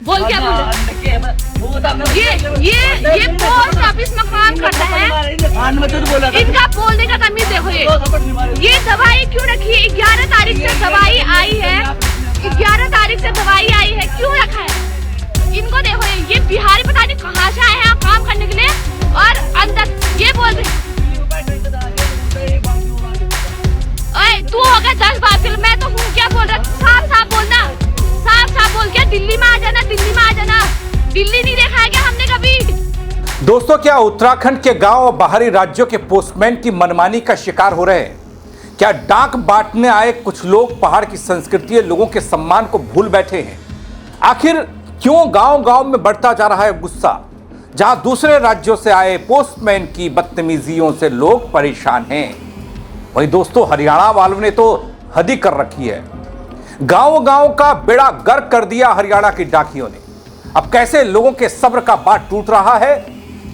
बोल क्या बोले? ये पोस्ट ऑफिस में काम करता है, इनका बोलने का तमीज देखो। ये दवाई क्यों रखी है? 11 तारीख से दवाई आई है, 11 तारीख से दवाई आई है, क्यों रखा है? इनको देखो, ये बिहारी पता नहीं कहाँ से आए हैं काम करने के लिए, और अंदर ये बोल रहे तू हो गया 10 बार फिर मैं तो हूँ क्या बोल रहा? साफ साफ बोलना, साफ साफ बोल के दिल्ली में आ जाना, दिल्ली में आ जाना। दिल्ली नहीं देखा है क्या हमने कभी? दोस्तों, क्या उत्तराखंड के गांव और बाहरी राज्यों के पोस्टमैन की मनमानी का शिकार हो रहे हैं? क्या डाक बांटने आए कुछ लोग पहाड़ की संस्कृति और लोगों के सम्मान को भूल बैठे हैं? आखिर क्यों गांव गांव में बढ़ता जा रहा है गुस्सा, जहां दूसरे राज्यों से आए पोस्टमैन की बदतमीजियों से लोग परेशान हैं? वही दोस्तों, हरियाणा वालों ने तो हद ही कर रखी है। गांव गांव का बेड़ा गर्क कर दिया हरियाणा की डाकियों ने। अब कैसे लोगों के सब्र का बांध टूट रहा है,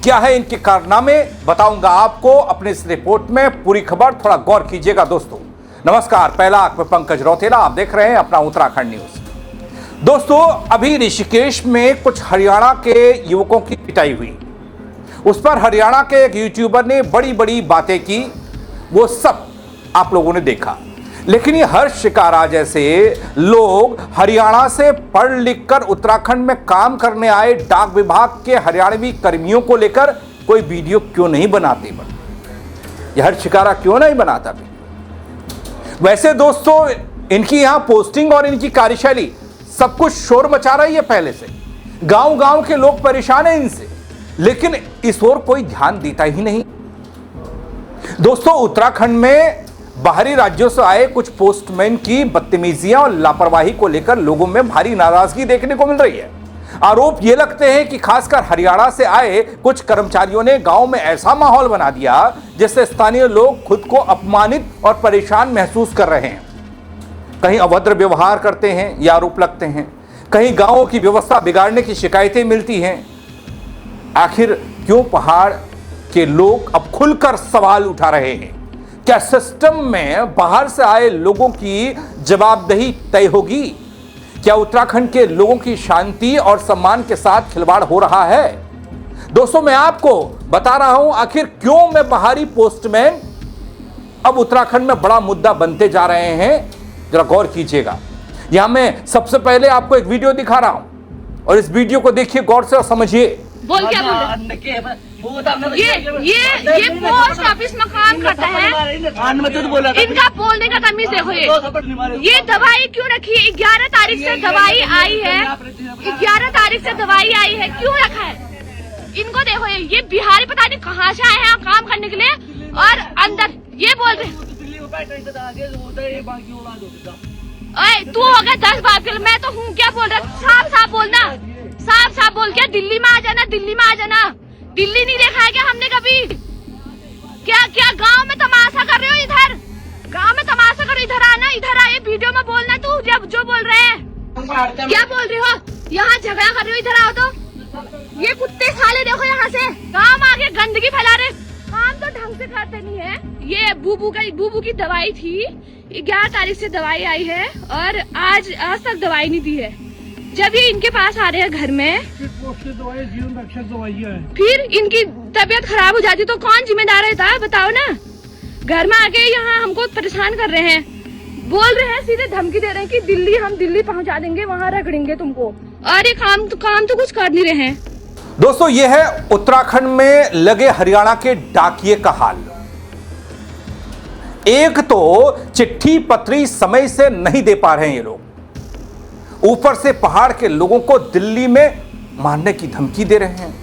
क्या है इनके कारनामे, बताऊंगा आपको अपने इस रिपोर्ट में। पूरी खबर थोड़ा गौर कीजिएगा दोस्तों। नमस्कार, पहला आंख में पंकज रौतेला, आप देख रहे हैं अपना उत्तराखंड न्यूज। दोस्तों, अभी ऋषिकेश में कुछ हरियाणा के युवकों की पिटाई हुई। उस पर हरियाणा के एक यूट्यूबर ने बड़ी बड़ी बातें की, वो सब आप लोगों ने देखा। लेकिन ये हर्ष शिकारा जैसे लोग हरियाणा से पढ़ लिख कर उत्तराखंड में काम करने आए डाक विभाग के हरियाणवी कर्मियों को लेकर कोई वीडियो क्यों नहीं बनाते? ये हर्ष शिकारा क्यों नहीं बनाता भी? वैसे दोस्तों, इनकी यहां पोस्टिंग और इनकी कार्यशैली सब कुछ शोर मचा रही है पहले से। गांव गांव के लोग परेशान हैं इनसे, लेकिन इस ओर कोई ध्यान देता ही नहीं। दोस्तों, उत्तराखंड में बाहरी राज्यों से आए कुछ पोस्टमैन की बदतमीजियां और लापरवाही को लेकर लोगों में भारी नाराजगी देखने को मिल रही है। आरोप ये लगते हैं कि खासकर हरियाणा से आए कुछ कर्मचारियों ने गांव में ऐसा माहौल बना दिया जिससे स्थानीय लोग खुद को अपमानित और परेशान महसूस कर रहे हैं। कहीं अभद्र व्यवहार करते हैं, ये आरोप लगते हैं, कहीं गांवों की व्यवस्था बिगाड़ने की शिकायतें मिलती हैं। आखिर क्यों पहाड़ के लोग अब खुलकर सवाल उठा रहे हैं? क्या सिस्टम में बाहर से आए लोगों की जवाबदेही तय होगी? क्या उत्तराखंड के लोगों की शांति और सम्मान के साथ खिलवाड़ हो रहा है? दोस्तों, मैं आपको बता रहा हूं आखिर क्यों में बाहरी पोस्टमैन अब उत्तराखंड में बड़ा मुद्दा बनते जा रहे हैं। जरा गौर कीजिएगा। यहां मैं सबसे पहले आपको एक वीडियो दिखा रहा हूं और इस वीडियो को देखिए गौर से और समझिए। बोल क्या बोले? ये पोस्ट ऑफिस में काम करता है, इनका बोलने का तमीज देखो। ये दवाई क्यों रखी है? 11 तारीख से दवाई आई है, 11 तारीख से दवाई आई है, क्यों रखा है? इनको देखो, ये बिहारी पता नहीं कहाँ से आए हैं काम करने के लिए, और अंदर ये बोल रहे तू हो गया 10 बार फिर मैं तो हूँ क्या बोल रहा? साफ साफ बोलना, साफ साफ बोल के दिल्ली में आ जाना, दिल्ली में आ जाना। दिल्ली नहीं देखा है क्या हमने कभी? क्या गांव में तमाशा कर रहे हो? इधर गांव में तमाशा करो, इधर आना, इधर आए वीडियो में बोलना। तू जब जो बोल रहे हैं क्या बोल रहे हो? यहाँ झगड़ा कर रहे हो, इधर आओ। तो ये कुत्ते साले देखो, यहाँ से गांव आगे गंदगी फैला रहे, काम तो ढंग से करते नहीं है। ये बूबू की दवाई थी, 11 तारीख से दवाई आई है और आज तक दवाई नहीं दी है। जब ये इनके पास आ रहे हैं घर में, जीवन रक्षक दवाइयाँ है, फिर इनकी तबीयत खराब हो जाती तो कौन जिम्मेदार रहता है? बताओ ना। घर में आके यहाँ हमको परेशान कर रहे हैं, बोल रहे हैं, सीधे धमकी दे रहे हैं कि हम दिल्ली पहुँचा देंगे, वहाँ रगड़ेंगे तुमको। और ये काम तो कुछ कर नहीं रहे हैं। दोस्तों, ये है उत्तराखंड में लगे हरियाणा के डाकिये का हाल। एक तो चिट्ठी पत्री समय से नहीं दे पा रहे हैं ये लोग, ऊपर से पहाड़ के लोगों को दिल्ली में मारने की धमकी दे रहे हैं।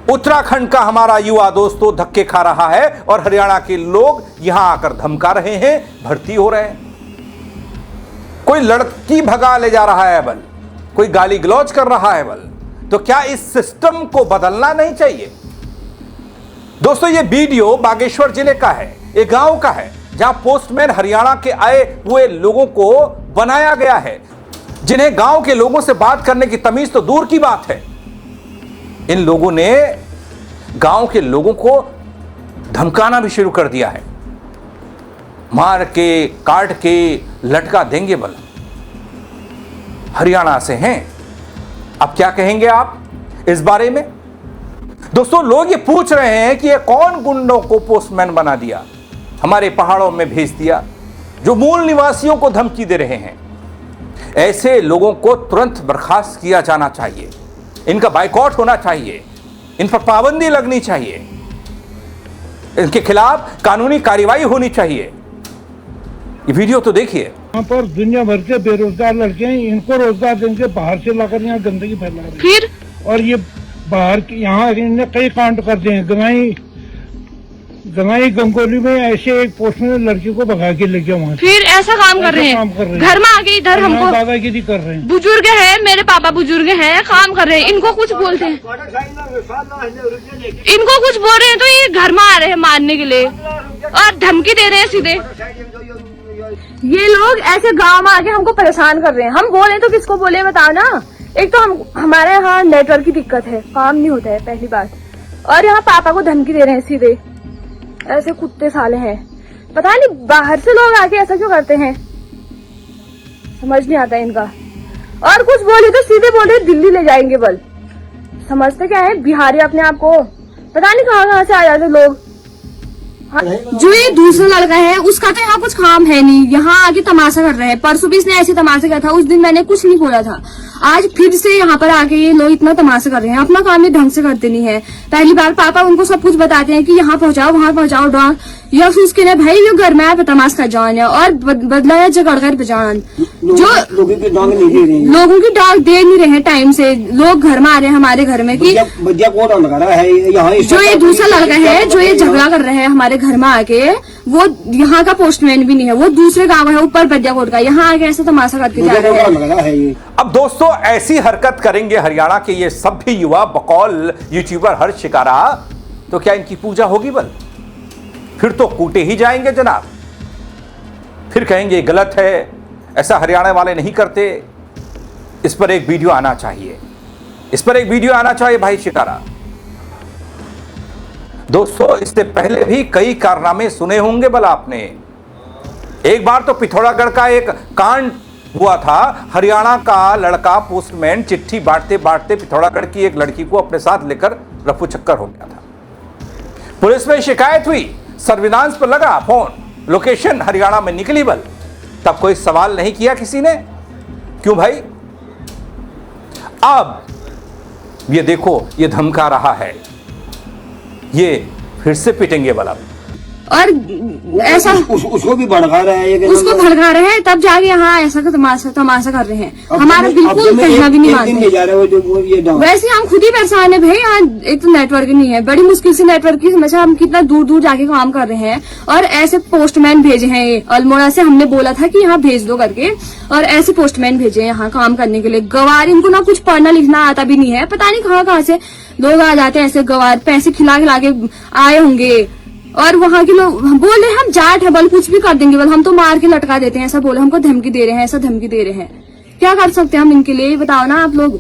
उत्तराखंड का हमारा युवा दोस्तों धक्के खा रहा है और हरियाणा के लोग यहां आकर धमका रहे हैं, भर्ती हो रहे हैं। कोई लड़की भगा ले जा रहा है बल, कोई गाली गलौज कर रहा है बल। तो क्या इस सिस्टम को बदलना नहीं चाहिए? दोस्तों, ये वीडियो बागेश्वर जिले का है, एक गांव का है जहां पोस्टमैन हरियाणा के आए हुए लोगों को बनाया गया है, जिन्हें गांव के लोगों से बात करने की तमीज तो दूर की बात है। इन लोगों ने गांव के लोगों को धमकाना भी शुरू कर दिया है, मार के काट के लटका देंगे बल। हरियाणा से हैं। अब क्या कहेंगे आप इस बारे में? दोस्तों, लोग ये पूछ रहे हैं कि ये कौन गुंडों को पोस्टमैन बना दिया, हमारे पहाड़ों में भेज दिया, जो मूल निवासियों को धमकी दे रहे हैं। ऐसे लोगों को तुरंत बर्खास्त किया जाना चाहिए, इनका बाइकआउट होना चाहिए, इन पर पाबंदी लगनी चाहिए, इनके खिलाफ कानूनी कार्रवाई होनी चाहिए। ये वीडियो तो देखिए। यहाँ पर दुनिया भर के बेरोजगार लड़के हैं, इनको रोजगार देंगे, बाहर से लाकर यहाँ गंदगी फैला रहे हैं। फिर और ये बाहर के यहाँ इन्होंने कई कांड कर दिए हैं। गंगाई गंगोली में ऐसे एक पोस्टमैन लड़की को भगा के ले गया वहाँ। फिर ऐसा काम कर रहे हैं, घर में आके इधर हमको दादागिरी कर रहे हैं। बुजुर्ग है, मेरे पापा बुजुर्ग हैं, काम कर रहे हैं, इनको कुछ बोलते हैं, इनको कुछ बोल रहे हैं तो ये घर में आ रहे हैं मारने के लिए और धमकी दे रहे हैं सीधे। ये लोग ऐसे गांव में आके हमको परेशान कर रहे हैं। हम बोले तो किसको बोले बताओ ना। एक तो हमारे यहाँ नेटवर्क की दिक्कत है, काम नहीं होता है पहली बात, और यहाँ पापा को धमकी दे रहे हैं सीधे। ऐसे कुत्ते साले हैं, पता नहीं बाहर से लोग आके ऐसा क्यों करते हैं, समझ नहीं आता इनका। और कुछ बोले तो सीधे बोले दिल्ली ले जाएंगे बल। समझते क्या है बिहारी अपने आप को, पता नहीं कहाँ से आ जाते लोग। हाँ, जो ये दूसरा लड़का है उसका तो यहाँ कुछ काम है नहीं, यहाँ आके तमाशा कर रहे हैं। परसों भी इसने ऐसे तमाशा किया था, उस दिन मैंने कुछ नहीं बोला था। आज फिर से यहाँ पर आके ये लोग इतना तमाशा कर रहे हैं, अपना काम ये ढंग से करते नहीं है। पहली बार पापा उनको सब कुछ बताते हैं कि यहाँ पहुँचाओ वहाँ पहुँचाओ डॉन, या फिर उसके लिए भाई जो घर में आए तमाश का जान है और बदला है जगड़ कर जान। जो लोगों की डाक दे नहीं रहे टाइम से, लोग घर में आ रहे हैं हमारे घर में कि जो ये दूसरा लड़का है जो ये झगड़ा कर रहे हैं हमारे घर में आके, वो यहाँ का पोस्टमैन भी नहीं है, वो दूसरे गाँव है ऊपर बदियाकोट का, यहाँ आके ऐसा तमाशा करके जा रहे हैं। अब दोस्तों, ऐसी हरकत करेंगे हरियाणा के ये सभी युवा बकौल यूट्यूबर हर्ष शिकारा, तो क्या इनकी पूजा होगी बल? फिर तो कूटे ही जाएंगे जनाब, फिर कहेंगे गलत है, ऐसा हरियाणा वाले नहीं करते। इस पर एक वीडियो आना चाहिए, इस पर एक वीडियो आना चाहिए भाई शिकारा। दोस्तों, इससे पहले भी कई कारनामे सुने होंगे बल आपने। एक बार तो पिथौरागढ़ का एक कांड हुआ था, हरियाणा का लड़का पोस्टमैन चिट्ठी बांटते बांटते पिथौरागढ़ की एक लड़की को अपने साथ लेकर रफू चक्कर हो गया था। पुलिस में शिकायत हुई, सर्विलांस पर लगा फोन, लोकेशन हरियाणा में निकली बल, तब कोई सवाल नहीं किया किसी ने। क्यों भाई? अब ये देखो, ये धमका रहा है, ये फिर से पिटेंगे बल। अब और ऐसा उसको भी भड़का रहा है, उसको भड़का रहे हैं, तब जाके यहाँ ऐसा का तमाशा कर रहे हैं। हमारा बिल्कुल कहना भी नहीं मानते। वैसे हम खुद ही परेशान है भाई, यहाँ एक तो नेटवर्क नहीं है, बड़ी मुश्किल से नेटवर्क की समस्या, हम कितना दूर दूर जाके काम कर रहे हैं और ऐसे पोस्टमैन भेजे हैं। ये अल्मोड़ा से हमने बोला था कि यहाँ भेज दो करके, और ऐसे पोस्टमैन भेजे हैं यहाँ काम करने के लिए। गवार, इनको ना कुछ पढ़ना लिखना आता भी नहीं है, पता नहीं कहाँ से लोग आ जाते हैं ऐसे गवार, पैसे खिला खिला के आए होंगे। और वहाँ के लोग बोले हम जाट है बल, कुछ भी कर देंगे बल, हम तो मार के लटका देते हैं, ऐसा बोले, हमको धमकी दे रहे हैं, ऐसा धमकी दे रहे हैं। क्या कर सकते हैं हम इनके लिए, बताओ ना आप लोग।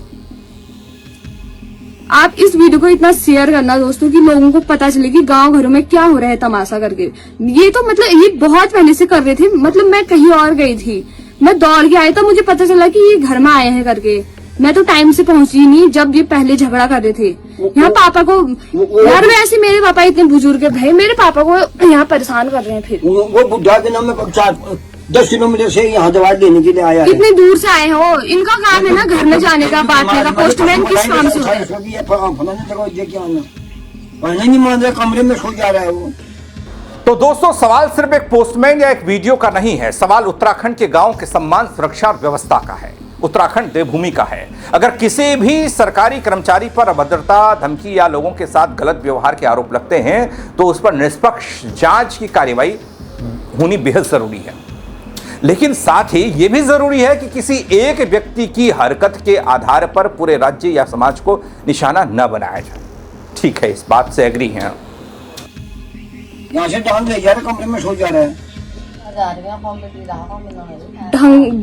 आप इस वीडियो को इतना शेयर करना दोस्तों कि लोगों को पता चले कि गांव घरों में क्या हो रहा है तमाशा करके। ये तो मतलब ये बहुत पहले से कर रहे थे, मतलब मैं कहीं और गई थी, मैं दौड़ के आई तो मुझे पता चला कि ये घर में आए हैं करके। मैं तो टाइम से पहुंची नहीं जब ये पहले झगड़ा कर रहे थे। यहाँ पापा को यार, वैसे मेरे पापा इतने बुजुर्ग है भाई, मेरे पापा को यहाँ परेशान कर रहे हैं। फिर वो बुढ़ा के नाम में 10 किलोमीटर से यहाँ दवा देने के लिए आया है। इतनी दूर से आए हो, इनका काम है ना घर में जाने का, बांटने का। पोस्टमैन किस काम से? नहीं मान रहा, कमरे में सो जा रहा है वो। तो दोस्तों, सवाल सिर्फ एक पोस्टमैन या एक वीडियो का नहीं है, सवाल उत्तराखंड के गांव के सम्मान, सुरक्षा और व्यवस्था का है। उत्तराखंड देवभूमि का है। अगर किसी भी सरकारी कर्मचारी पर अभद्रता, धमकी या लोगों के साथ गलत व्यवहार के आरोप लगते हैं तो उस पर निष्पक्ष जांच की कार्रवाई होनी बेहद जरूरी है। लेकिन साथ ही यह भी जरूरी है कि किसी एक व्यक्ति की हरकत के आधार पर पूरे राज्य या समाज को निशाना न बनाया जाए। ठीक है, इस बात से एग्री हैं। यहाँ से डाल ले जा रहा, कमरे में सो जा रहा है।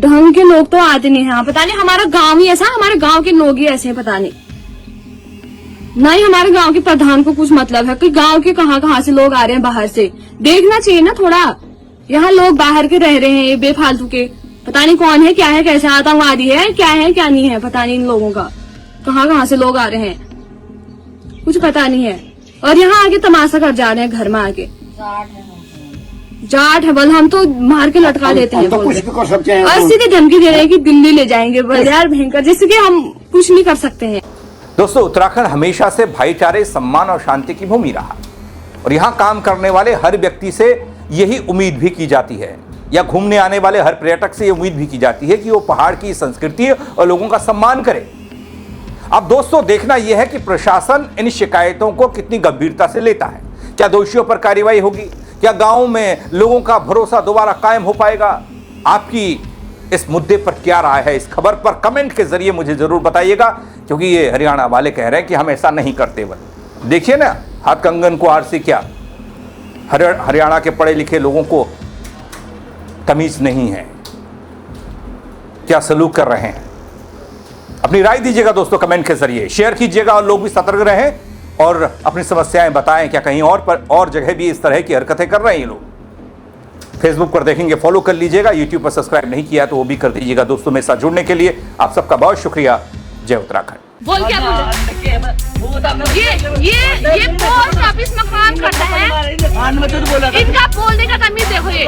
ढंग के लोग तो आते नहीं हैं, पता नहीं हमारा गांव ही ऐसा, हमारे गांव के लोग ही ऐसे हैं, पता नहीं। ना ही हमारे गांव के प्रधान को कुछ मतलब है कि गांव के कहाँ से लोग आ रहे हैं बाहर से। देखना चाहिए ना थोड़ा, यहाँ लोग बाहर के रह रहे हैं बेफालतू के, पता नहीं कौन है, क्या है, कैसे आतंकवादी है, क्या नहीं है, पता नहीं इन लोगों का कहाँ से लोग आ रहे हैं, कुछ पता नहीं है। और यहाँ आके तमाशा कर जा रहे हैं, घर में आके जाट है बोल, हम तो मार के लटका देते हैं तो कुछ भी कर सकते हैं। और सीधे धमकी दे रहे हैं कि दिल्ली ले जाएंगे। बोल यार भयंकर, जैसे कि हम कुछ नहीं कर सकते हैं। दोस्तों, उत्तराखंड हमेशा से भाईचारे, सम्मान और शांति की भूमि रहा और यहाँ काम करने वाले हर व्यक्ति से यही उम्मीद भी की जाती है, या घूमने आने वाले हर पर्यटक से ये उम्मीद भी की जाती है कि वो पहाड़ की संस्कृति और लोगों का सम्मान करे। अब दोस्तों, देखना यह है कि प्रशासन इन शिकायतों को कितनी गंभीरता से लेता है। क्या दोषियों पर कार्रवाई होगी? क्या गांव में लोगों का भरोसा दोबारा कायम हो पाएगा? आपकी इस मुद्दे पर क्या राय है? इस खबर पर कमेंट के जरिए मुझे जरूर बताइएगा, क्योंकि ये हरियाणा वाले कह रहे हैं कि हम ऐसा नहीं करते। बल देखिए ना, हाथ कंगन को आरसी, क्या हरियाणा के पढ़े लिखे लोगों को तमीज नहीं है, क्या सलूक कर रहे हैं। अपनी राय दीजिएगा दोस्तों कमेंट के जरिए, शेयर कीजिएगा और लोग भी सतर्क रहें और अपनी समस्याएं बताएं। क्या कहीं और जगह भी इस तरह की हरकतें कर रहे हैं ये लोग? फेसबुक पर देखेंगे फॉलो कर लीजिएगा, यूट्यूब पर सब्सक्राइब नहीं किया तो वो भी कर दीजिएगा। दोस्तों, मेरे साथ जुड़ने के लिए आप सबका बहुत शुक्रिया। जय उत्तराखंड। बोल क्या बोल रहे? ये पोस्ट ऑफिस में काम करता है, इनका बोलने का तमीज देखो। ये